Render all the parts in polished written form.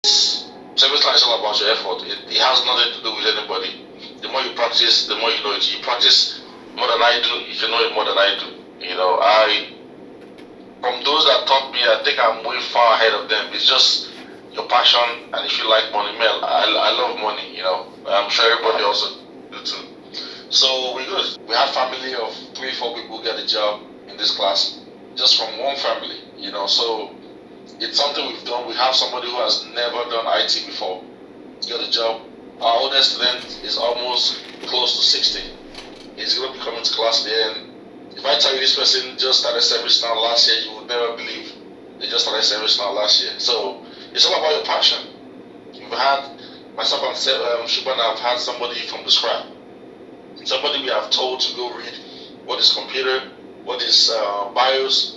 Service line is all about your effort. It has nothing to do with anybody. The more you practice, the more you know it. You practice more than I do, you can know it more than I do. From those that taught me, I think I'm way far ahead of them. It's just your passion, and if you like money, Mel, I love money. I'm sure everybody also do too. So we good. We had family of 3, 4 people get a job in this class, just from one family. So it's something we've done. We have somebody who has never done IT before get a job. Our oldest student is almost close to 60. He's going to be coming to class there. And if I tell you this person just started service now last year, you would never believe they just started service now last year. So it's all about your passion. We've had, myself and Shuban have had somebody from the scrap. Somebody we have told to go read what is computer, what is BIOS,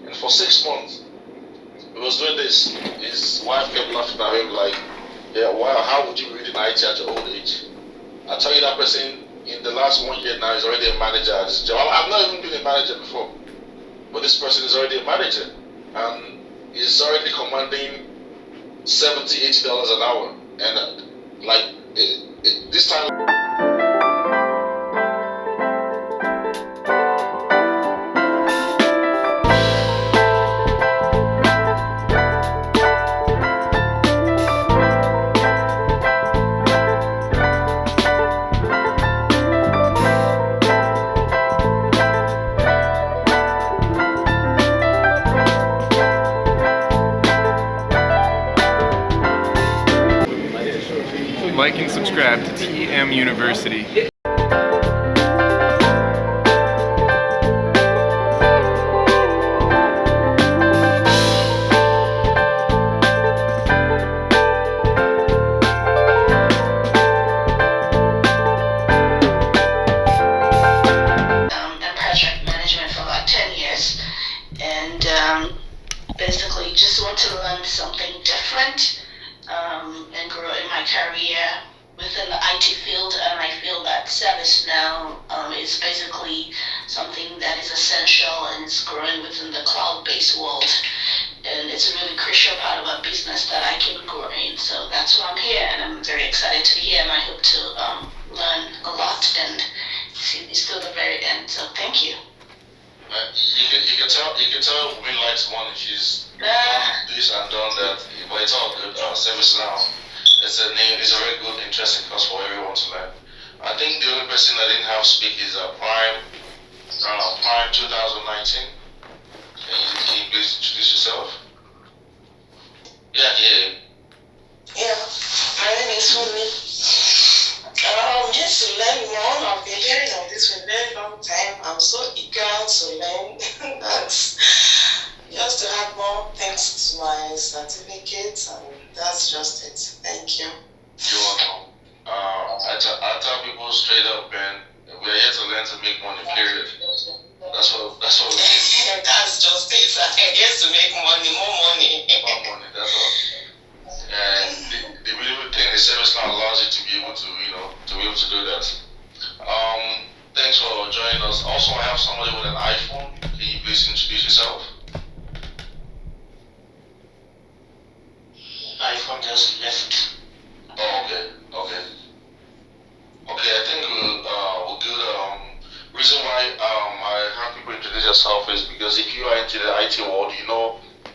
and for 6 months, he was doing this. His wife kept laughing at him like, yeah, wow, how would you read in IT at your old age? I tell you, that person in the last 1 year now is already a manager at his job. I've not even been a manager before, but this person is already a manager, and he's already commanding $70, $80 an hour, and this time. Like and subscribe to TM University. And project management for about 10 years, and basically just want to learn something different. And grow in my career within the IT field, and I feel that ServiceNow is basically something that is essential and is growing within the cloud-based world, and it's a really crucial part of our business that I can grow in. So that's why I'm here, and I'm very excited to be here, and I hope to learn a lot and see this till the very end. So thank you. You can tell Win likes money. She's done this and done that, but it's all good. ServiceNow, it's a very good, interesting course for everyone to learn. I think the only person that didn't have speak is Prime 2019. Can you please introduce yourself? Yeah. Yeah, my name is Fumi. Just to learn more, I've been hearing of this for a very long time. I'm so eager to learn. That's just to have more thanks to my certificate, and that's just it. Thank you. You're welcome. I tell people straight up, man, we're here to learn to make money, period. That's what we do. That's just it. I guess to make money, more money. More money, that's all. And the beautiful thing is ServiceNow allows you to be able to do that. Thanks for joining us. Also, I have somebody with an iPhone. Can you please introduce yourself? iPhone just left. Oh, okay. I think we're good. Reason why I have people introduce yourself is because if you are into the IT world,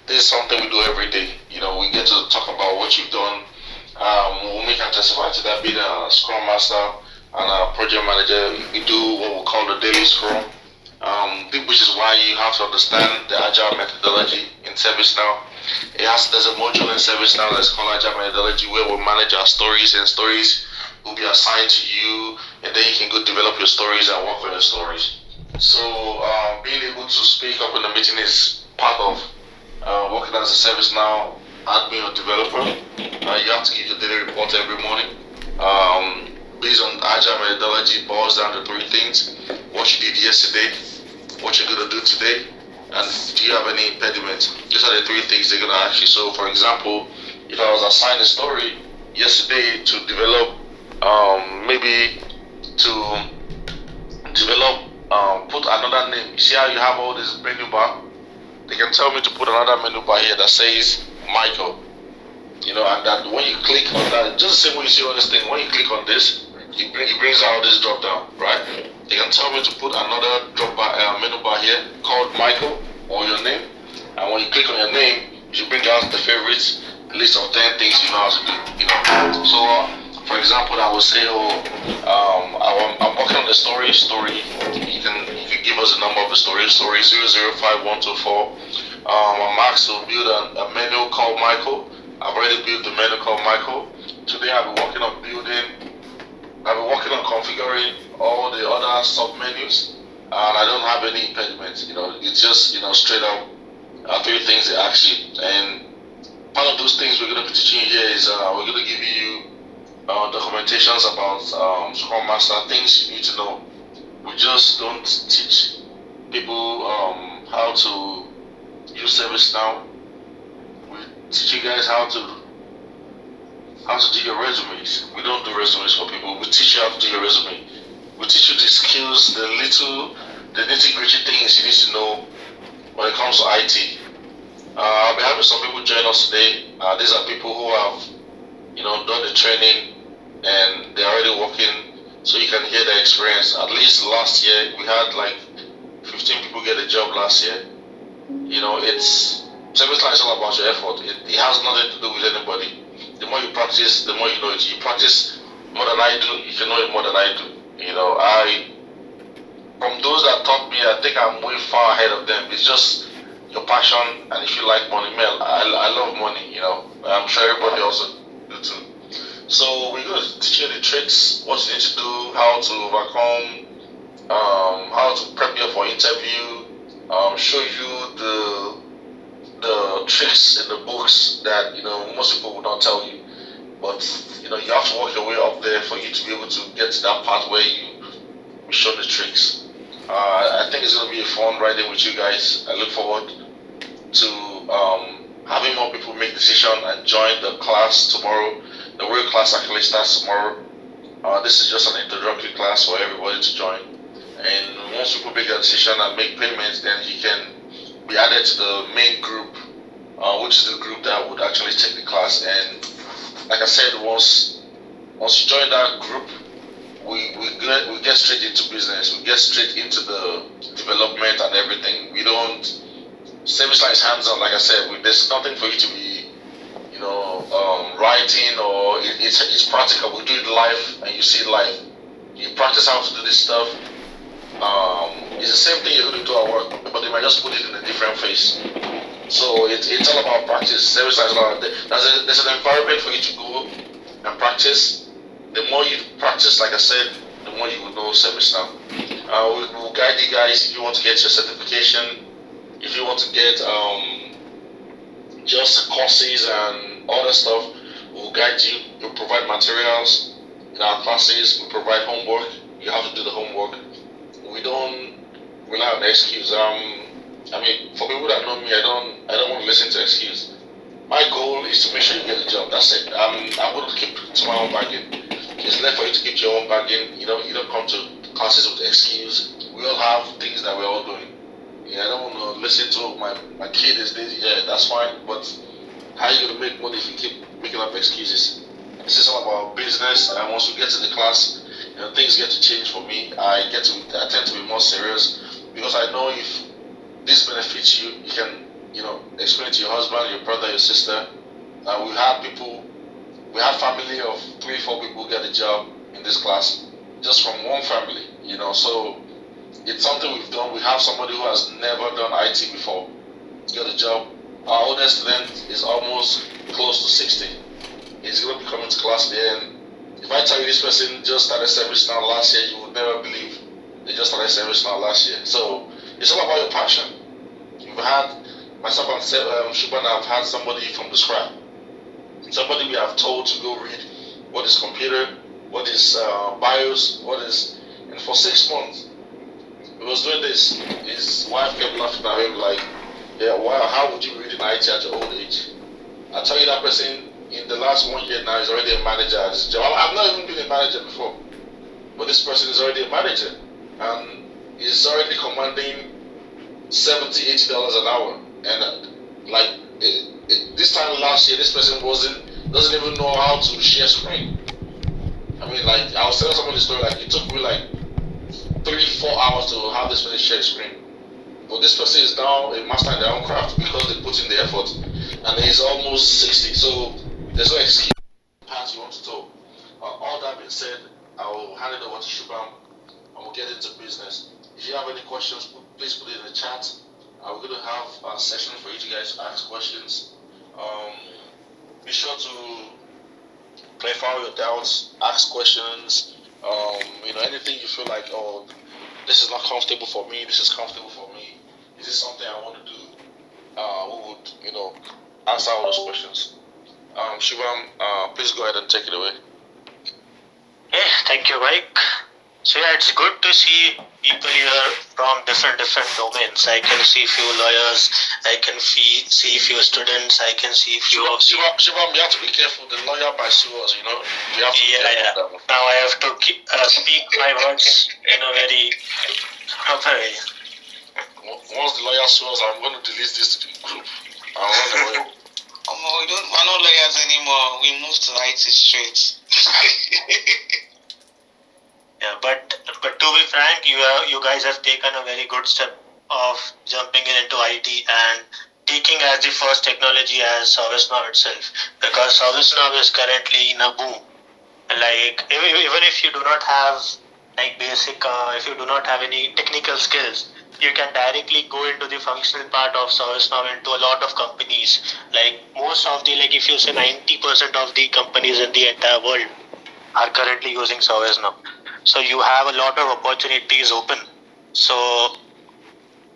this is something we do every day. We get to talk about what you've done. When we can testify to that, being a Scrum Master and a Project Manager, we do what we call the daily Scrum, which is why you have to understand the Agile methodology in ServiceNow. There's a module in ServiceNow that's called Agile methodology, where we manage our stories, and stories will be assigned to you, and then you can go develop your stories and work on your stories. So being able to speak up in the meeting is part of working as a ServiceNow admin or developer. You have to give your daily report every morning. Based on Agile methodology, it boils down to 3 things: what you did yesterday, what you're going to do today, and do you have any impediment. These are the 3 things they're going to ask you. So, for example, if I was assigned a story yesterday to develop, maybe to develop, put another name. You see how you have all this menu bar? They can tell me to put another menu bar here that says Michael. and that when you click on that, just the same way you see all this thing, when you click on this, it brings out this drop down, right? You can tell me to put another menu bar here called Michael or your name, and when you click on your name, it should bring out the favorites list of 10 things you know how to do. So, for example, I would say, I'm working on the story. You can give us the number of the story 005124. I'm asked to build a menu called Michael. I've already built the menu called Michael. Today I've been working on configuring all the other sub menus, and I don't have any impediments. It's just straight up 3 things they ask you. And part of those things we're going to be teaching you here is we're going to give you documentations about Scrum Master, things you need to know. We just don't teach people how to use ServiceNow. We teach you guys how to do your resumes. We don't do resumes for people. We teach you how to do your resume. We teach you the skills, the nitty-gritty things you need to know when it comes to IT. I'll be having some people join us today. These are people who have, done the training and they're already working, so you can hear their experience. At least last year, we had like 15 people get a job last year. ServiceNow is all about your effort. It has nothing to do with anybody. The more you practice, the more you know it. You practice more than I do, you can know it more than I do. From those that taught me, I think I'm way far ahead of them. It's just your passion, and if you like money, Mel, I love money, I'm sure everybody also do too. So we're going to teach you the tricks, what you need to do, how to overcome, how to prepare for interview, show you the tricks in the books that most people will not tell you, but you have to work your way up there for you to be able to get to that part where you show the tricks. I think it's going to be a fun riding with you guys. I look forward to having more people make decision and join the class tomorrow. The real class actually starts tomorrow. This is just an introductory class for everybody to join, and once people make a decision and make payments, then you can be added to the main group, which is the group that would actually take the class. And like I said, once you join that group, we get straight into business. We get straight into the development and everything. We don't. ServiceNow is hands-on. Like I said, there's nothing for you to be, writing, or it's practical. We do it live, and you see it live. You practice how to do this stuff. It's the same thing you're going to do at work, but they might just put it in a different face. So it's all about practice. ServiceNow is all about, there's an environment for you to go and practice. The more you practice, like I said, the more you will know ServiceNow. We'll guide you guys if you want to get your certification, if you want to get just courses and other stuff. We'll guide you. We'll provide materials in our classes. We provide homework. You have to do the homework. We don't rely on excuse. For people that know me, I don't want to listen to excuse. My goal is to make sure you get the job. That's it. I'm going to keep to my own bargain. It's left for you to keep your own bargain. You don't come to classes with excuse. We all have things that we're all doing. I don't want to listen to my kid is this. Yeah, that's fine. But how are you going to make money if you keep making up excuses? This is all about business. And once we get to the class, things get to change for me. I tend to be more serious, because I know if this benefits you, you can, explain to your husband, your brother, your sister. We have family of 3-4 people get a job in this class, just from one family, so it's something we've done. We have somebody who has never done IT before get a job. Our oldest student is almost close to 60. He's going to be coming to class there, and if I tell you this person just started ServiceNow last year, you would never believe they just started ServiceNow last year. So it's all about your passion. You've had, myself and Shuban have had somebody from the scrap. Somebody we have told to go read what is computer, what is BIOS, and for 6 months he was doing this. His wife kept laughing at him like, yeah, wow, how would you read in IT at your old age? I tell you, that person in the last 1 year now is already a manager at his job. I've not even been a manager before, but this person is already a manager, and he's already commanding $70-$80 an hour. And this time last year, this person wasn't doesn't even know how to share screen. I mean, like, I was telling somebody the story, like, it took me like 3-4 hours to have this person share screen. But this person is now a master in their own craft because they put in the effort, and he's almost 60. So there's no excuse. Path you want to talk. All that being said, I will hand it over to Shubham, and we'll get into business. If you have any questions, please put it in the chat. We're going to have a session for you guys to ask questions. Be sure to clarify your doubts, ask questions. Anything you feel like, oh, this is not comfortable for me, this is comfortable for me. Is this something I want to do? We would, answer all those questions. Shubham, please go ahead and take it away. Yeah, thank you, Mike. So yeah, it's good to see people here from different domains. I can see few lawyers, I can see few students, I can see few of the... Shubham, you have to be careful. The lawyer by suers, You have to be careful. Yeah. Now I have to speak my words in a very proper way. Once the lawyer sues, I'm going to delete this group. I'll run away. We're not lawyers anymore. We moved to IT straight. Yeah, but to be frank, you guys have taken a very good step of jumping into IT and taking as the first technology as ServiceNow itself, because ServiceNow is currently in a boom. Like even if you do not have like basic, if you do not have any technical skills, you can directly go into the functional part of ServiceNow into a lot of companies. Like most of the, like if you say 90% of the companies in the entire world are currently using ServiceNow. So you have a lot of opportunities open. So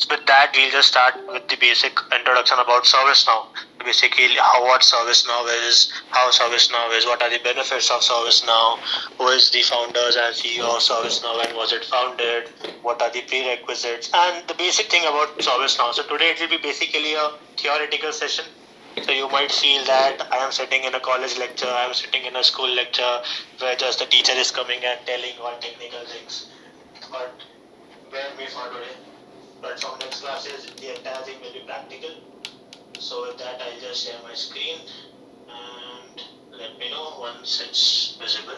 with that, we'll just start with the basic introduction about ServiceNow. Basically, what ServiceNow is, how ServiceNow is, what are the benefits of ServiceNow, who is the founders and CEO of ServiceNow, when was it founded, what are the prerequisites, and the basic thing about ServiceNow. So today it will be basically a theoretical session. So you might feel that I am sitting in a college lecture, I am sitting in a school lecture where just the teacher is coming and telling all technical things. But bear me for today. But from next classes, the entire thing will be practical. So with that, I'll just share my screen and let me know once it's visible.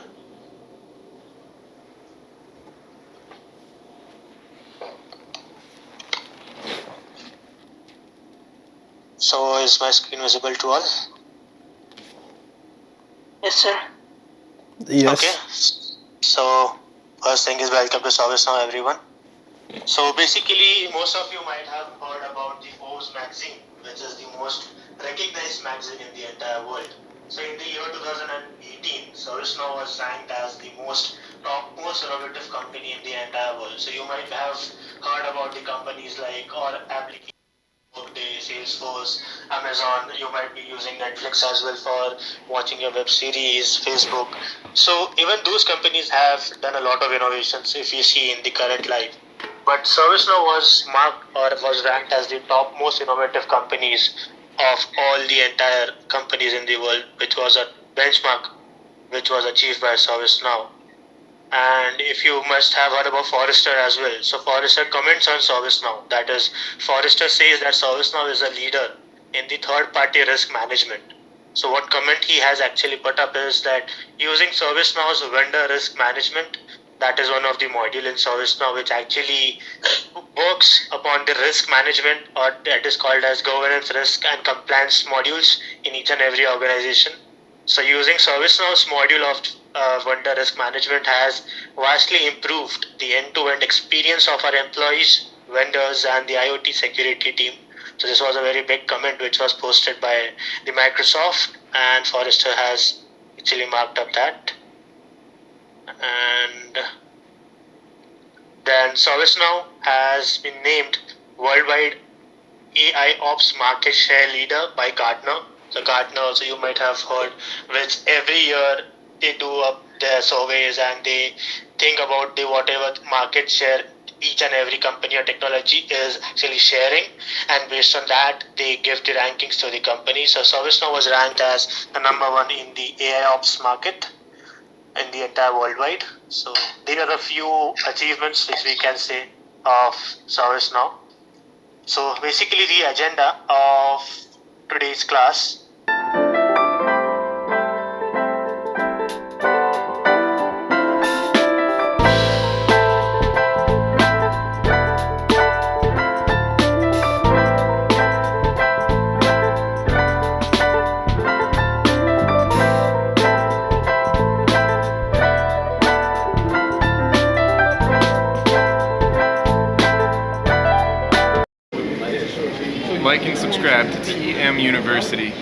So is my screen visible to all? Yes, sir. Yes. Okay. So first thing is welcome to ServiceNow, everyone. So basically, most of you might have heard about the Forbes magazine, which is the most recognized magazine in the entire world. So in the year 2018, ServiceNow was ranked as the most innovative company in the entire world. So you might have heard about the companies like or applications. Workday, Salesforce, Amazon, you might be using Netflix as well for watching your web series, Facebook. So even those companies have done a lot of innovations if you see in the current life. But ServiceNow was ranked as the top most innovative companies of all the entire companies in the world, which was a benchmark which was achieved by ServiceNow. And if you must have heard about Forrester as well. So Forrester comments on ServiceNow. That is, Forrester says that ServiceNow is a leader in the third-party risk management. So what comment he has actually put up is that using ServiceNow's vendor risk management, that is one of the module in ServiceNow which actually works upon the risk management, or that is called as governance, risk and compliance modules in each and every organization. So using ServiceNow's module of vendor risk management has vastly improved the end-to-end experience of our employees, vendors, and the IoT security team. So this was a very big comment which was posted by the Microsoft, and Forrester has actually marked up that. And then ServiceNow has been named worldwide AI Ops market share leader by Gartner. So Gartner also you might have heard, which every year they do up their surveys and they think about the whatever market share each and every company or technology is actually sharing, and based on that they give the rankings to the company. So ServiceNow was ranked as the number one in the AI Ops market in the entire worldwide. So these are the few achievements which we can say of ServiceNow. So basically the agenda of today's class like and subscribe to TEM University.